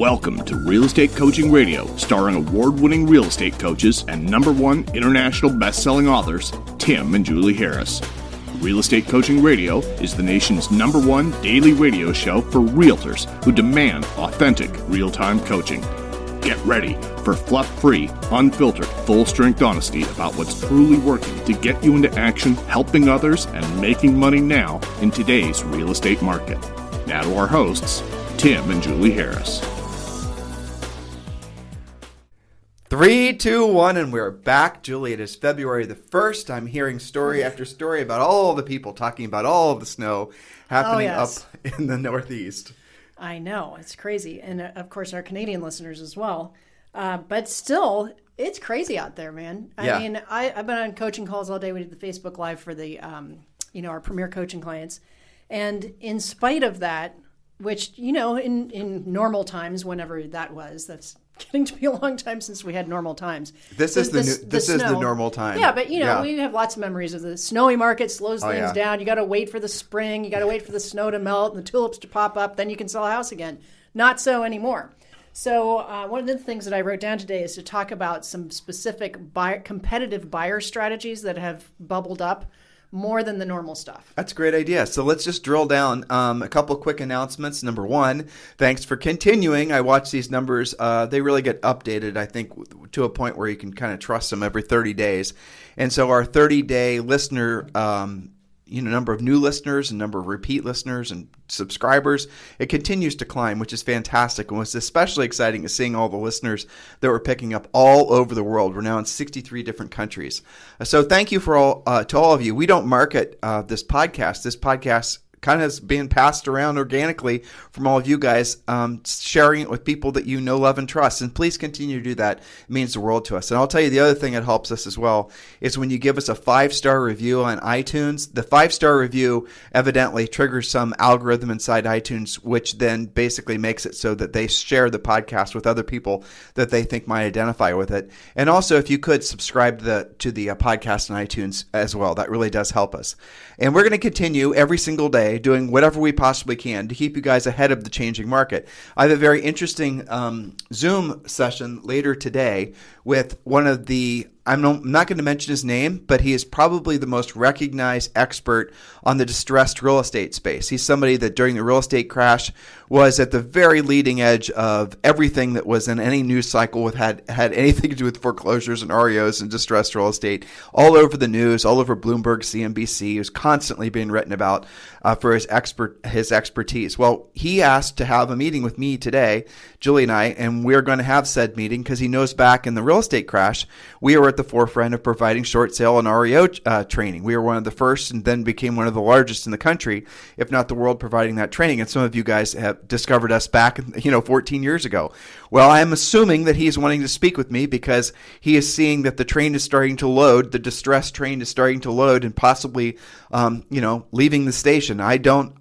Welcome to Real Estate Coaching Radio, starring award-winning real estate coaches and #1 international best-selling authors, Tim and Julie Harris. Real Estate Coaching Radio is the nation's #1 daily radio show for realtors who demand authentic, real-time coaching. Get ready for fluff-free, unfiltered, full-strength honesty about what's truly working to get you into action, helping others, and making money now in today's real estate market. Now to our hosts, Tim and Julie Harris. 3, 2, 1, and we're back. Julie, it is February the 1st. I'm hearing story after story about all the people talking about all of the snow happening up in the Northeast. I know. It's crazy. And of course, our Canadian listeners as well. But still, it's crazy out there, man. I mean, I've been on coaching calls all day. We did the Facebook Live for the, our premier coaching clients. And in spite of that, which, in normal times, whenever that was, that's getting to be a long time since we had normal times. This is the normal time. Yeah, but we have lots of memories of the snowy market slows things down. You got to wait for the spring. You got to wait for the snow to melt and the tulips to pop up. Then you can sell a house again. Not so anymore. So one of the things that I wrote down today is to talk about some specific competitive buyer strategies that have bubbled up more than the normal stuff. That's a great idea. So let's just drill down. A couple quick announcements. Number one, thanks for continuing. I watch these numbers. They really get updated, I think, to a point where you can kind of trust them every 30 days. And so our 30-day listener number of new listeners and number of repeat listeners and subscribers, it continues to climb, which is fantastic. And what's especially exciting is seeing all the listeners that we're picking up all over the world. We're now in 63 different countries. So thank you to all of you. We don't market this podcast. This podcast kind of is being passed around organically from all of you guys, sharing it with people that you know, love, and trust. And please continue to do that. It means the world to us. And I'll tell you the other thing that helps us as well is when you give us a 5-star review on iTunes. The 5-star review evidently triggers some algorithm inside iTunes, which then basically makes it so that they share the podcast with other people that they think might identify with it. And also, if you could subscribe to the podcast on iTunes as well, that really does help us. And we're going to continue every single day doing whatever we possibly can to keep you guys ahead of the changing market. I have a very interesting Zoom session later today with one of the, I'm not going to mention his name, but he is probably the most recognized expert on the distressed real estate space. He's somebody that during the real estate crash was at the very leading edge of everything that was in any news cycle had anything to do with foreclosures and REOs and distressed real estate. All over the news, all over Bloomberg, CNBC. He was constantly being written about for his expertise. Well, he asked to have a meeting with me today, Julie and I, and we're going to have said meeting because he knows back in the real estate crash, we were at the forefront of providing short sale and REO training. We were one of the first and then became one of the largest in the country, if not the world, providing that training. And some of you guys have discovered us back, 14 years ago. Well, I'm assuming that he's wanting to speak with me because he is seeing that the train is starting to load, the distressed train is starting to load and possibly, leaving the station. I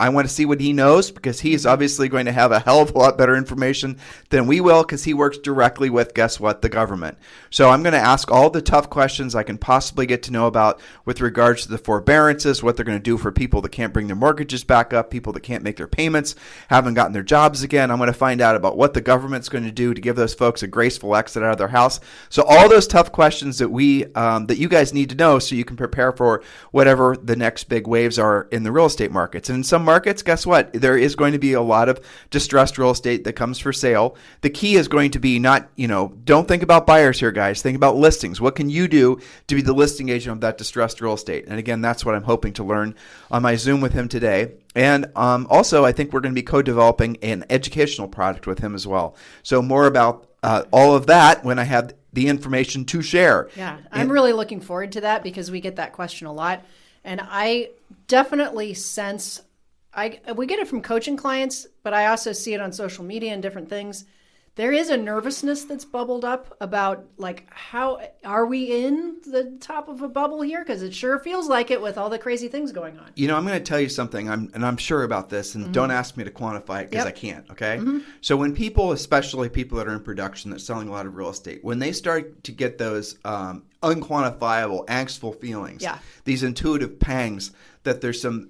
want to see what he knows because he is obviously going to have a hell of a lot better information than we will because he works directly with, guess what, the government. So I'm going to ask all the tough questions I can possibly get to know about with regards to the forbearances, what they're going to do for people that can't bring their mortgages back up, people that can't make their payments, haven't gotten their jobs again. I'm going to find out about what the government's going to do to give those folks a graceful exit out of their house. So all those tough questions that that you guys need to know so you can prepare for whatever the next big waves are in the real estate markets. And in some markets, guess what? There is going to be a lot of distressed real estate that comes for sale. The key is going to be not, don't think about buyers here, guys. Think about listings. What can you do to be the listing agent of that distressed real estate? And again, that's what I'm hoping to learn on my Zoom with him today. And also, I think we're going to be co-developing an educational product with him as well. So more about all of that when I have the information to share. Yeah, I'm really looking forward to that because we get that question a lot. And I definitely sense, we get it from coaching clients, but I also see it on social media and different things. There is a nervousness that's bubbled up about, how are we in the top of a bubble here? Because it sure feels like it with all the crazy things going on. I'm going to tell you something, I'm sure about this, and don't ask me to quantify it because I can't, okay? Mm-hmm. So when people, especially people that are in production that's selling a lot of real estate, when they start to get those unquantifiable, angstful feelings, these intuitive pangs that there's some,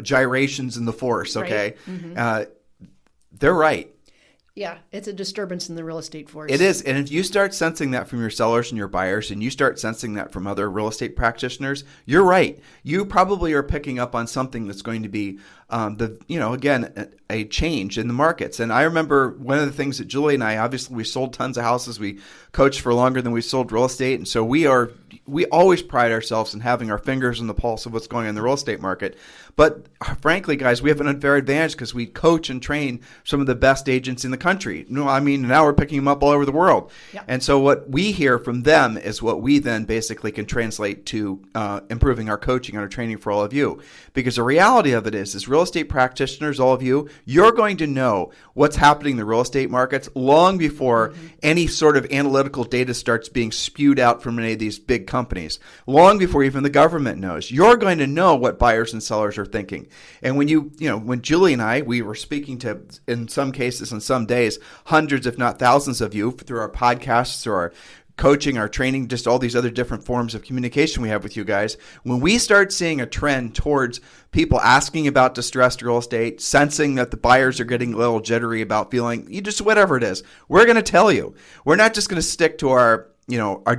gyrations in the force, okay? Right. Mm-hmm. They're right. Yeah, it's a disturbance in the real estate force. It is. And if you start sensing that from your sellers and your buyers, and you start sensing that from other real estate practitioners, you're right. You probably are picking up on something that's going to be a change in the markets. And I remember one of the things that Julie and I, obviously we sold tons of houses. We coached for longer than we sold real estate. And so we always pride ourselves in having our fingers on the pulse of what's going on in the real estate market. But frankly, guys, we have an unfair advantage because we coach and train some of the best agents in the country. No, I mean, now we're picking them up all over the world. Yep. And so what we hear from them is what we then basically can translate to improving our coaching and our training for all of you. Because the reality of it is real estate practitioners, all of you, you're going to know what's happening in the real estate markets long before any sort of analytical data starts being spewed out from any of these big companies, long before even the government knows. You're going to know what buyers and sellers are thinking. And when Julie and I, we were speaking to, in some cases, in some days, hundreds, if not thousands of you through our podcasts, through our coaching, our training, just all these other different forms of communication we have with you guys. When we start seeing a trend towards people asking about distressed real estate, sensing that the buyers are getting a little jittery about feeling, just whatever it is, we're going to tell you. We're not just going to stick to our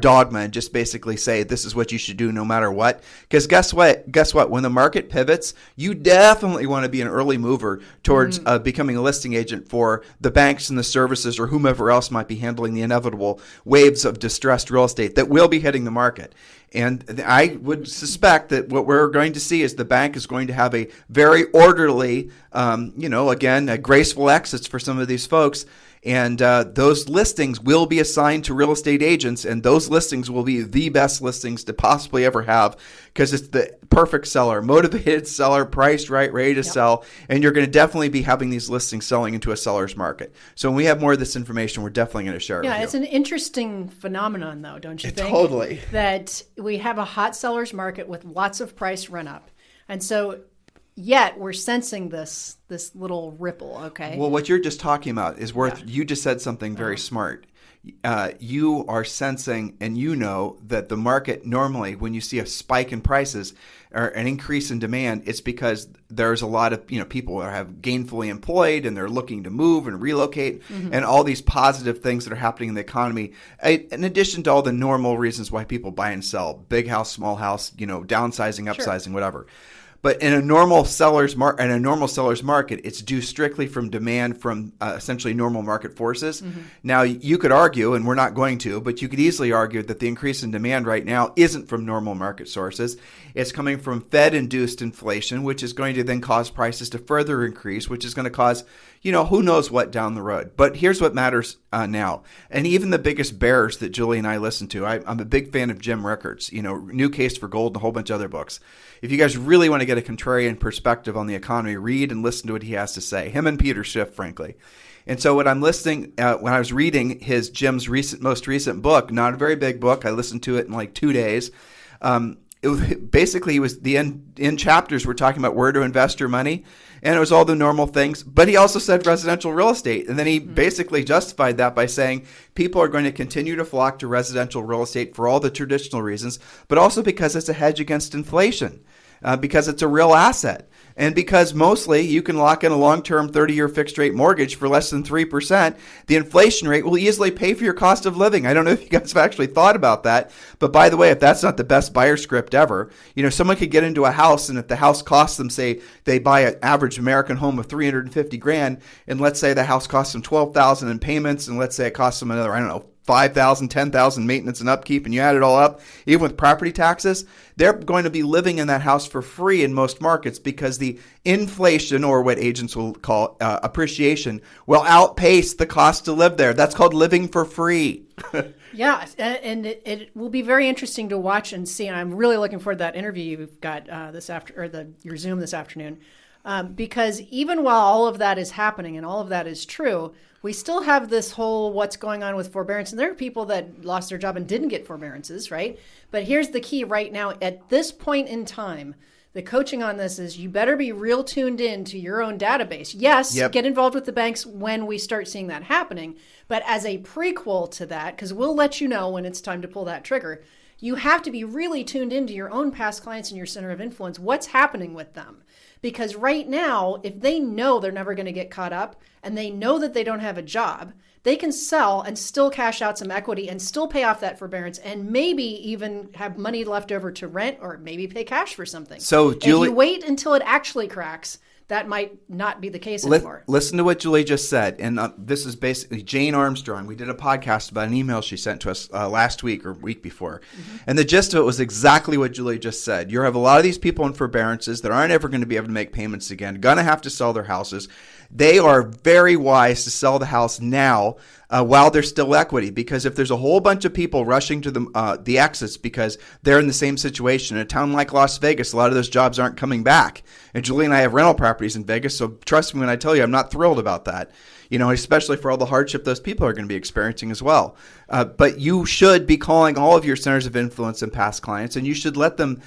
dogma and just basically say this is what you should do no matter what. Because guess what? When the market pivots, you definitely want to be an early mover towards becoming a listing agent for the banks and the services or whomever else might be handling the inevitable waves of distressed real estate that will be hitting the market. And I would suspect that what we're going to see is the bank is going to have a very orderly, graceful exits for some of these folks. And those listings will be assigned to real estate agents, and those listings will be the best listings to possibly ever have because it's the perfect seller, motivated seller, priced right, ready to sell, and you're going to definitely be having these listings selling into a seller's market. So when we have more of this information, we're definitely going to share it with you. Yeah, it's an interesting phenomenon, though, don't you think? Totally. That we have a hot seller's market with lots of price run-up. And so yet we're sensing this little ripple, okay? Well, what you're just talking about is you just said something very smart. You are sensing and you know that the market normally, when you see a spike in prices or an increase in demand, it's because there's a lot of people that have gainfully employed and they're looking to move and relocate and all these positive things that are happening in the economy. In addition to all the normal reasons why people buy and sell, big house, small house, downsizing, upsizing, whatever. But in a normal seller's market, it's due strictly from demand from essentially normal market forces. Now, you could argue, and we're not going to, but you could easily argue that the increase in demand right now isn't from normal market sources. It's coming from Fed-induced inflation, which is going to then cause prices to further increase, which is going to cause, who knows what down the road. But here's what matters now. And even the biggest bears that Julie and I listen to, I'm a big fan of Jim Rickards, New Case for Gold and a whole bunch of other books. If you guys really want to get a contrarian perspective on the economy, read and listen to what he has to say. Him and Peter Schiff, frankly. And so when I was reading Jim's most recent book, not a very big book, I listened to it in like 2 days. It was the end chapters were talking about where to invest your money, and it was all the normal things. But he also said residential real estate, and then he basically justified that by saying people are going to continue to flock to residential real estate for all the traditional reasons, but also because it's a hedge against inflation, because it's a real asset. And because mostly you can lock in a long-term 30-year fixed-rate mortgage for less than 3%, the inflation rate will easily pay for your cost of living. I don't know if you guys have actually thought about that. But by the way, if that's not the best buyer script ever, someone could get into a house, and if the house costs them, say they buy an average American home of $350,000, and let's say the house costs them $12,000 in payments, and let's say it costs them another, $5,000, $10,000 maintenance and upkeep, and you add it all up, even with property taxes, they're going to be living in that house for free in most markets because the inflation, or what agents will call appreciation, will outpace the cost to live there. That's called living for free. Yeah, and it will be very interesting to watch and see. And I'm really looking forward to that interview you've got your Zoom this afternoon, because even while all of that is happening and all of that is true, we still have this whole what's going on with forbearance. And there are people that lost their job and didn't get forbearances, right? But here's the key right now. At this point in time, the coaching on this is you better be real tuned in to your own database. Yes, Get involved with the banks when we start seeing that happening. But as a prequel to that, because we'll let you know when it's time to pull that trigger, you have to be really tuned into your own past clients and your center of influence. What's happening with them? Because right now, if they know they're never going to get caught up and they know that they don't have a job, they can sell and still cash out some equity and still pay off that forbearance and maybe even have money left over to rent or maybe pay cash for something. So, Julie, if you wait until it actually cracks, that might not be the case anymore. Listen to what Julie just said. And this is basically Jane Armstrong. We did a podcast about an email she sent to us last week or week before. Mm-hmm. And the gist of it was exactly what Julie just said. You have a lot of these people in forbearances that aren't ever going to be able to make payments again, going to have to sell their houses. They are very wise to sell the house now while there's still equity, because if there's a whole bunch of people rushing to the exits because they're in the same situation in a town like Las Vegas, a lot of those jobs aren't coming back. And Julie and I have rental properties in Vegas, so trust me when I tell you I'm not thrilled about that. Especially for all the hardship those people are going to be experiencing as well. But you should be calling all of your centers of influence and past clients, and you should let them,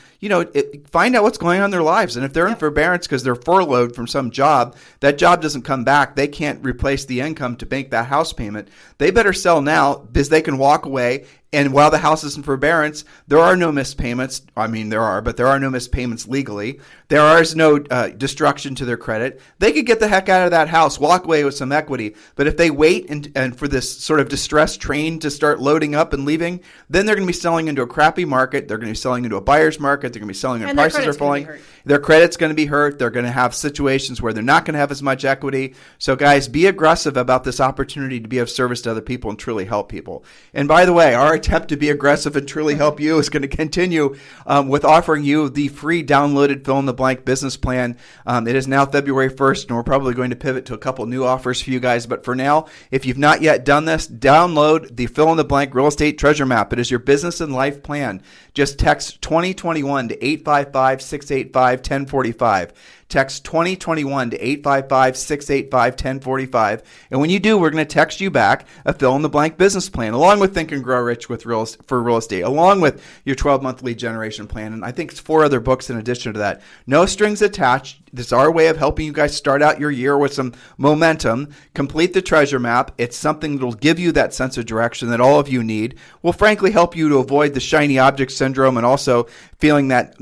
find out what's going on in their lives. And if they're in forbearance because they're furloughed from some job, that job doesn't come back, they can't replace the income to make that house payment. They better sell now because they can walk away. And while the house is in forbearance, there are no missed payments. I mean, there are, but there are no missed payments legally. There is no destruction to their credit. They could get the heck out of that house, walk away with some equity. But if they wait and for this sort of distressed train to start loading up and leaving, then they're going to be selling into a crappy market. They're going to be selling into a buyer's market. They're going to be selling when prices are falling. Their credit's going to be hurt. They're going to have situations where they're not going to have as much equity. So guys, be aggressive about this opportunity to be of service to other people and truly help people. And by the way, our attempt to be aggressive and truly help you is going to continue with offering you the free downloaded fill-in-the-blank business plan. It is now February 1st, and we're probably going to pivot to a couple new offers for you guys. But for now, if you've not yet done this, download the fill-in-the-blank real estate treasure map. It is your business and life plan. Just text 2021 to 855-685-1045. Text 2021 to 855-685-1045. And when you do, we're going to text you back a fill-in-the-blank business plan, along with Think and Grow Rich for real estate, along with your 12-month lead generation plan. And I think it's 4 other books in addition to that. No strings attached. This is our way of helping you guys start out your year with some momentum. Complete the treasure map. It's something that will give you that sense of direction that all of you need. Will frankly help you to avoid the shiny object syndrome and also feeling that,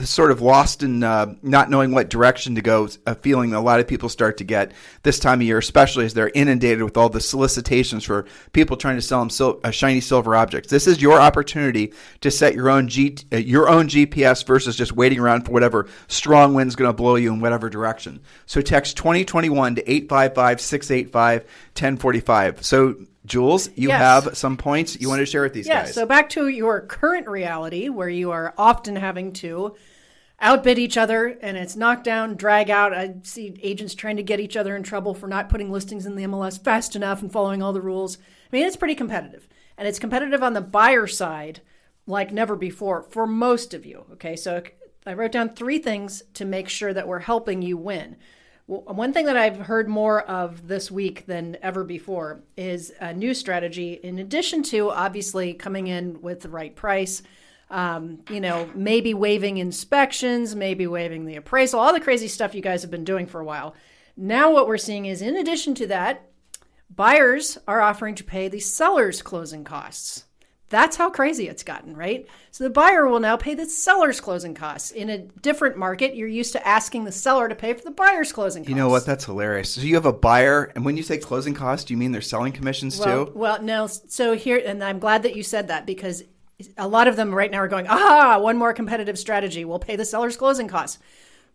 sort of lost in not knowing what direction to go, a feeling that a lot of people start to get this time of year, especially as they're inundated with all the solicitations for people trying to sell them shiny silver objects. This is your opportunity to set your own GPS versus just waiting around for whatever strong wind's going to blow you in whatever direction. So text 2021 to 855-685-1045. So Jules, you have some points you want to share with these guys. So back to your current reality where you are often having to outbid each other and it's knock down, drag out. I see agents trying to get each other in trouble for not putting listings in the MLS fast enough and following all the rules. I mean, it's pretty competitive. And it's competitive on the buyer side like never before for most of you. Okay, so I wrote down 3 things to make sure that we're helping you win. Well, one thing that I've heard more of this week than ever before is a new strategy, in addition to obviously coming in with the right price, maybe waiving inspections, maybe waiving the appraisal, all the crazy stuff you guys have been doing for a while. Now what we're seeing is, in addition to that, buyers are offering to pay the seller's closing costs. That's how crazy it's gotten, right? So the buyer will now pay the seller's closing costs. In a different market, you're used to asking the seller to pay for the buyer's closing costs. You know what? That's hilarious. So you have a buyer, and when you say closing costs, do you mean their selling commissions too? Well, no. So here, and I'm glad that you said that, because a lot of them right now are going, one more competitive strategy. We'll pay the seller's closing costs.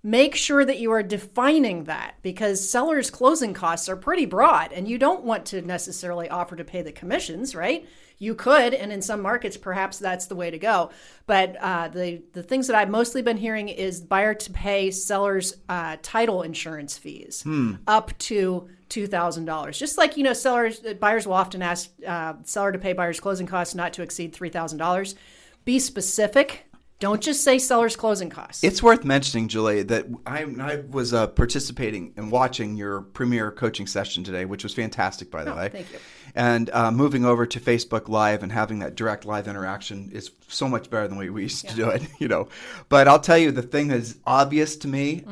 Make sure that you are defining that, because sellers' closing costs are pretty broad, and you don't want to necessarily offer to pay the commissions, right? You could, and in some markets, perhaps that's the way to go. But the things that I've mostly been hearing is buyer to pay seller's title insurance fees up to $2,000. Just like, buyers will often ask seller to pay buyer's closing costs not to exceed $3,000. Be specific. Don't just say seller's closing costs. It's worth mentioning, Julie, that I was participating and watching your premier coaching session today, which was fantastic, by the way. Thank you. And moving over to Facebook Live and having that direct live interaction is so much better than we used to do it, But I'll tell you, the thing that's obvious to me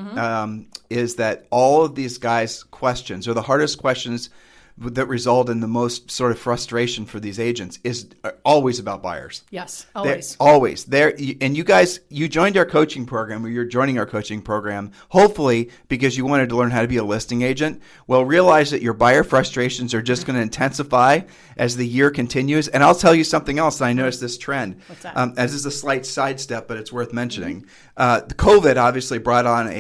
is that all of these guys' questions are the hardest questions that result in the most sort of frustration for these agents is always about buyers. Yes, always. Always. And you guys, you joined our coaching program, or you're joining our coaching program, hopefully because you wanted to learn how to be a listing agent. Well, realize that your buyer frustrations are just going to intensify as the year continues. And I'll tell you something else. I noticed this trend. What's that? As this is a slight sidestep, but it's worth mentioning. The COVID obviously brought on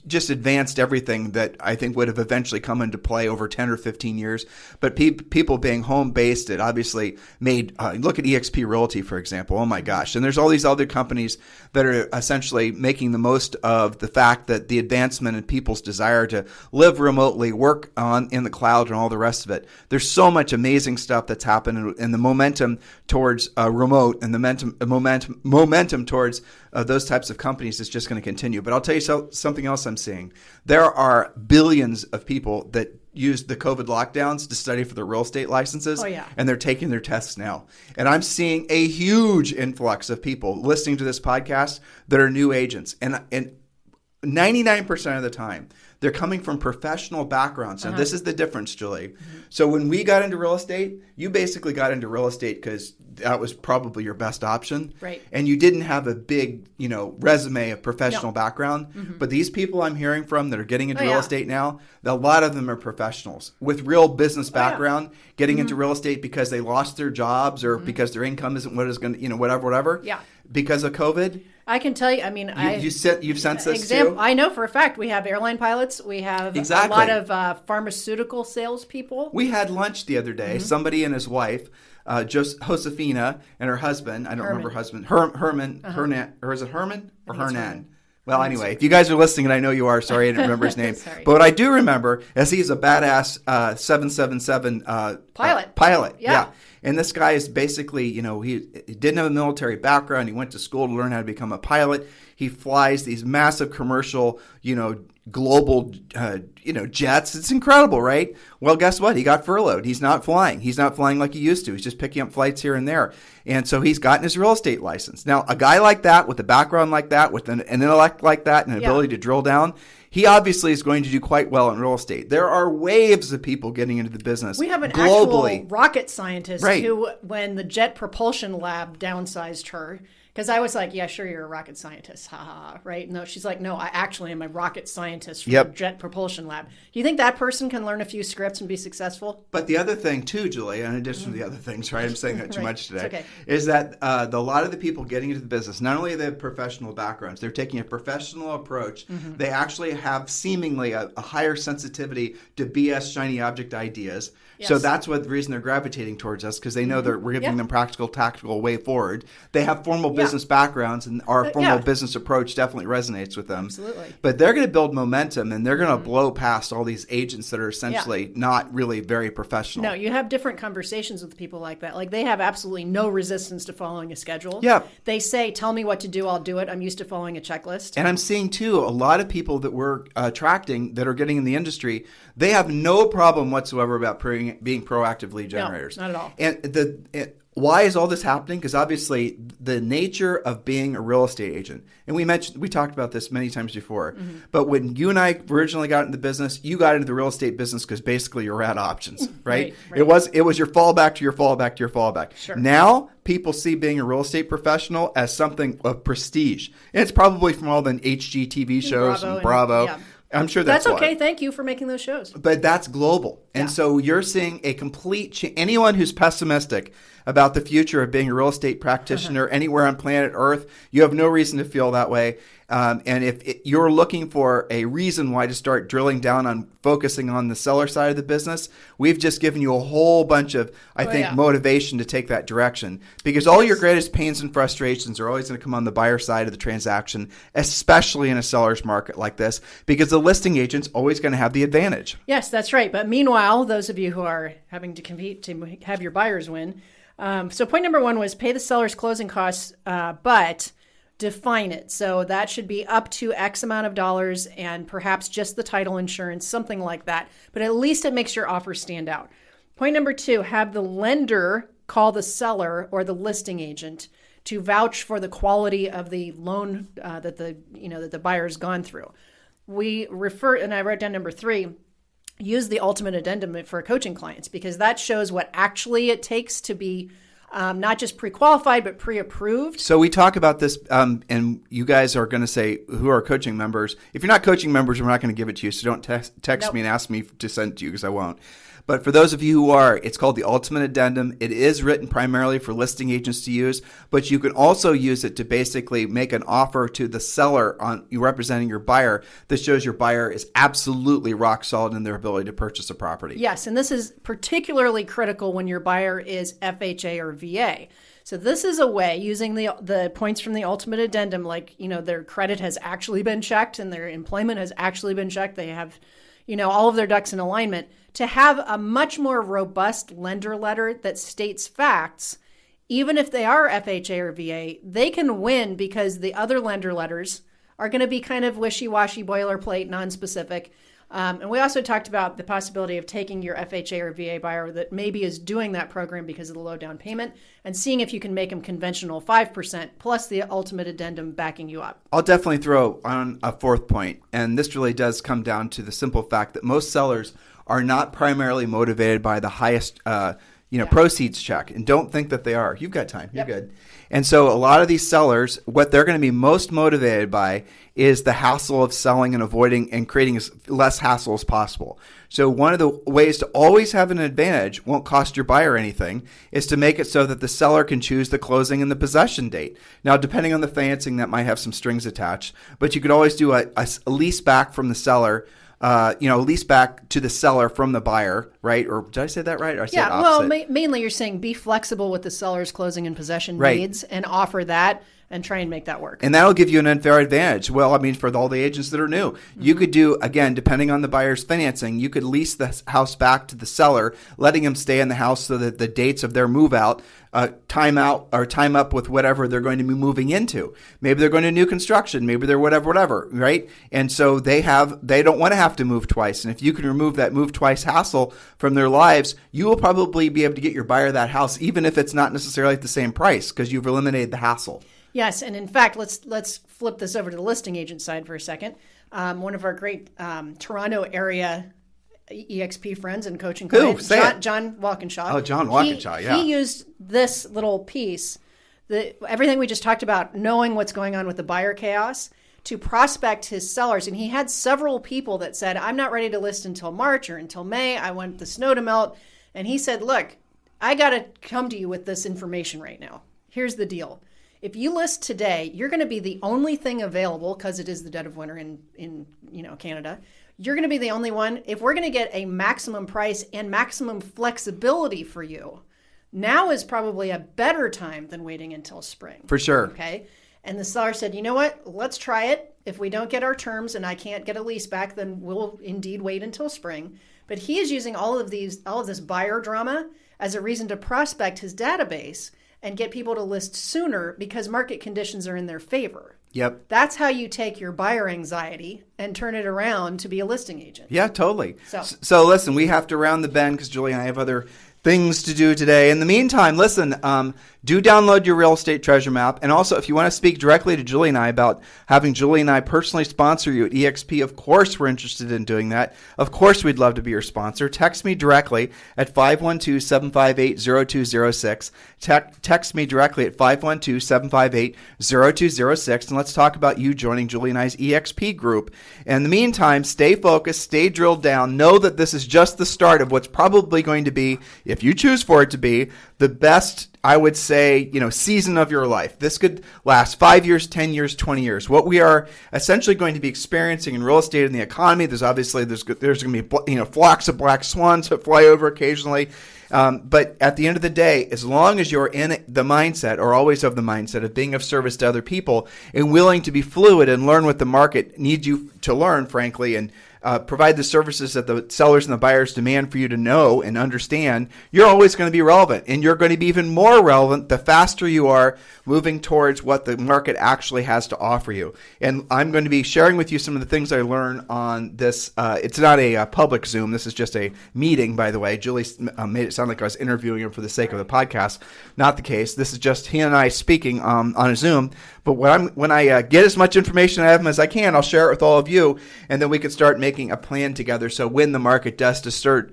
just advanced everything that I think would have eventually come into play over 10 or 15 years. But people being home-based, it obviously made, look at eXp Realty, for example. Oh my gosh. And there's all these other companies that are essentially making the most of the fact that the advancement in people's desire to live remotely, work in the cloud, and all the rest of it. There's so much amazing stuff that's happened, and the momentum towards remote and the momentum towards those types of companies is just going to continue. But I'll tell you something else I'm seeing. There are billions of people that used the COVID lockdowns to study for their real estate licenses, and they're taking their tests now. And I'm seeing a huge influx of people listening to this podcast that are new agents. And 99% of the time, they're coming from professional backgrounds. Now, this is the difference, Julie. So when we got into real estate, you basically got into real estate because that was probably your best option. Right. And you didn't have a big, resume of professional background. But these people I'm hearing from that are getting into real estate now, a lot of them are professionals with real business background, getting into real estate because they lost their jobs or because their income isn't what is going to, whatever. Yeah. Because of COVID. I can tell you, I mean, you've sensed this too? I know for a fact we have airline pilots. We have a lot of pharmaceutical salespeople. We had lunch the other day. Somebody and his wife, Josefina, and her husband. I don't remember her husband. Herman. Hernan. Or is it Herman or Hernan? Well, anyway, if you guys are listening, and I know you are, sorry I didn't remember his name. But what I do remember is he's a badass 777 pilot. Yeah. And this guy is basically, he didn't have a military background. He went to school to learn how to become a pilot. He flies these massive commercial, global, jets. It's incredible, right? Well, guess what? He got furloughed. He's not flying. He's not flying like he used to. He's just picking up flights here and there. And so he's gotten his real estate license. Now, a guy like that, with a background like that, with an intellect like that, and an ability to drill down, he obviously is going to do quite well in real estate. There are waves of people getting into the business globally. We have an actual rocket scientist who, when the Jet Propulsion Lab downsized her, because I was like, yeah, sure, you're a rocket scientist, right? No, she's like, no, I actually am a rocket scientist from the Jet Propulsion Lab. Do you think that person can learn a few scripts and be successful? But the other thing too, Julie, in addition to the other things, right, I'm saying that too much today, is that a lot of the people getting into the business, not only do they have professional backgrounds, they're taking a professional approach. They actually have seemingly a higher sensitivity to BS shiny object ideas. Yes. So that's the reason they're gravitating towards us, because they know that we're giving them practical, tactical way forward. They have formal business backgrounds, and our formal business approach definitely resonates with them. Absolutely. But they're going to build momentum, and they're going to blow past all these agents that are essentially not really very professional. No, you have different conversations with people like that. Like, they have absolutely no resistance to following a schedule. Yeah. They say, tell me what to do, I'll do it. I'm used to following a checklist. And I'm seeing, too, a lot of people that we're attracting that are getting in the industry, they have no problem whatsoever about being proactive lead generators. No, not at all. And why is all this happening? Because obviously the nature of being a real estate agent, and we talked about this many times before, but when you and I originally got into the business, you got into the real estate business because basically you were out of options, right? It was your fallback to your fallback to your fallback. Sure. Now people see being a real estate professional as something of prestige. And it's probably from all the HGTV shows and Bravo. I'm sure that's okay. Why. Thank you for making those shows. But that's global. And so you're seeing a complete anyone who's pessimistic about the future of being a real estate practitioner anywhere on planet Earth, you have no reason to feel that way. And if you're looking for a reason why to start drilling down on focusing on the seller side of the business, we've just given you a whole bunch of, I think, motivation to take that direction. Because all your greatest pains and frustrations are always going to come on the buyer side of the transaction, especially in a seller's market like this, because the listing agent's always going to have the advantage. Yes, that's right. But meanwhile, those of you who are having to compete to have your buyers win. So point number one was pay the seller's closing costs, but define it. So that should be up to X amount of dollars and perhaps just the title insurance, something like that. But at least it makes your offer stand out. Point number two, have the lender call the seller or the listing agent to vouch for the quality of the loan that the buyer's gone through. We refer, and I wrote down number three, use the ultimate addendum for coaching clients, because that shows what actually it takes to be not just pre-qualified, but pre-approved. So we talk about this, and you guys are going to say, who are coaching members? If you're not coaching members, we're not going to give it to you. So don't text me and ask me to send it to you, because I won't. But for those of you who are, it's called the Ultimate Addendum. It is written primarily for listing agents to use, but you can also use it to basically make an offer to the seller on you representing your buyer that shows your buyer is absolutely rock solid in their ability to purchase a property. Yes, and this is particularly critical when your buyer is FHA or VA. So this is a way, using the points from the Ultimate Addendum, like, their credit has actually been checked and their employment has actually been checked. They have, all of their ducks in alignment, to have a much more robust lender letter that states facts. Even if they are FHA or VA, they can win because the other lender letters are going to be kind of wishy-washy, boilerplate, nonspecific. And we also talked about the possibility of taking your FHA or VA buyer that maybe is doing that program because of the low down payment and seeing if you can make them conventional 5% plus the Ultimate Addendum backing you up. I'll definitely throw on a fourth point, and this really does come down to the simple fact that most sellers are not primarily motivated by the highest proceeds check, and don't think that they are. You've got time. You're good. And so a lot of these sellers, what they're going to be most motivated by is the hassle of selling and avoiding and creating as less hassle as possible. So one of the ways to always have an advantage, won't cost your buyer anything, is to make it so that the seller can choose the closing and the possession date. Now, depending on the financing, that might have some strings attached, but you could always do a lease back from the seller, lease back to the seller from the buyer, right? Or did I say that right? Or I said opposite? Well, mainly you're saying be flexible with the seller's closing and possession needs and offer that and try and make that work. And that'll give you an unfair advantage. Well, I mean, for all the agents that are new, you could do, again, depending on the buyer's financing, you could lease the house back to the seller, letting them stay in the house so that the dates of their move out time up with whatever they're going to be moving into. Maybe they're going to new construction. Maybe they're whatever, right? And so they don't want to have to move twice. And if you can remove that move twice hassle from their lives, you will probably be able to get your buyer that house, even if it's not necessarily at the same price, because you've eliminated the hassle. Yes, and in fact, let's flip this over to the listing agent side for a second. One of our great Toronto area EXP friends and coaching clients, John Walkinshaw. Oh, John Walkinshaw, yeah. He used this little piece, everything we just talked about, knowing what's going on with the buyer chaos, to prospect his sellers. And he had several people that said, I'm not ready to list until March or until May. I want the snow to melt. And he said, look, I got to come to you with this information right now. Here's the deal. If you list today, you're going to be the only thing available, because it is the dead of winter in Canada. You're going to be the only one. If we're going to get a maximum price and maximum flexibility for you, now is probably a better time than waiting until spring. For sure. Okay. And the seller said, you know what? Let's try it. If we don't get our terms and I can't get a lease back, then we'll indeed wait until spring. But he is using all of this buyer drama as a reason to prospect his database and get people to list sooner because market conditions are in their favor. Yep. That's how you take your buyer anxiety and turn it around to be a listing agent. Yeah, totally. So listen, we have to round the bend because Julie and I have other things to do today. In the meantime, listen, do download your real estate treasure map. And also, if you want to speak directly to Julie and I about having Julie and I personally sponsor you at EXP, of course we're interested in doing that. Of course we'd love to be your sponsor. Text me directly at 512-758-0206. Text me directly at 512-758-0206. And let's talk about you joining Julie and I's EXP group. And in the meantime, stay focused, stay drilled down. Know that this is just the start of what's probably going to be, if you choose for it to be, the best, I would say, season of your life. This could last 5 years, 10 years, 20 years. What we are essentially going to be experiencing in real estate and the economy, there's going to be flocks of black swans that fly over occasionally. But at the end of the day, as long as you're in the mindset, or always of the mindset, of being of service to other people and willing to be fluid and learn what the market needs you to learn, frankly, and provide the services that the sellers and the buyers demand for you to know and understand, you're always going to be relevant. And you're going to be even more relevant the faster you are moving towards what the market actually has to offer you. And I'm going to be sharing with you some of the things I learned on this. It's not a public Zoom. This is just a meeting, by the way. Julie made it sound like I was interviewing him for the sake of the podcast. Not the case. This is just he and I speaking on a Zoom. But when I get as much information out of him as I can, I'll share it with all of you, and then we can start making making a plan together. So when the market does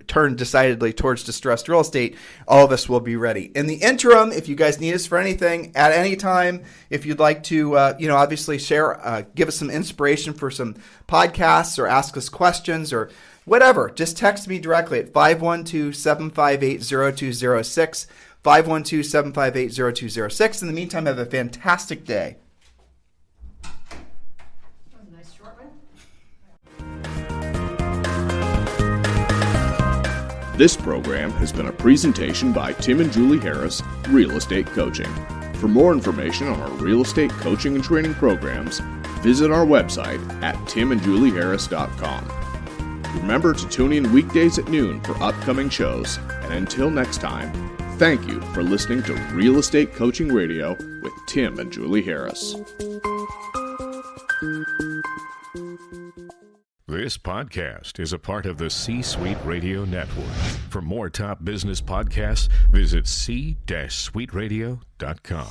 turn decidedly towards distressed real estate, all of us will be ready. In the interim, if you guys need us for anything at any time, if you'd like to, obviously share, give us some inspiration for some podcasts or ask us questions or whatever, just text me directly at 512-758-0206, 512-758-0206. In the meantime, have a fantastic day. This program has been a presentation by Tim and Julie Harris, Real Estate Coaching. For more information on our real estate coaching and training programs, visit our website at timandjulieharris.com. Remember to tune in weekdays at noon for upcoming shows, and until next time, thank you for listening to Real Estate Coaching Radio with Tim and Julie Harris. This podcast is a part of the C-Suite Radio Network. For more top business podcasts, visit c-suiteradio.com.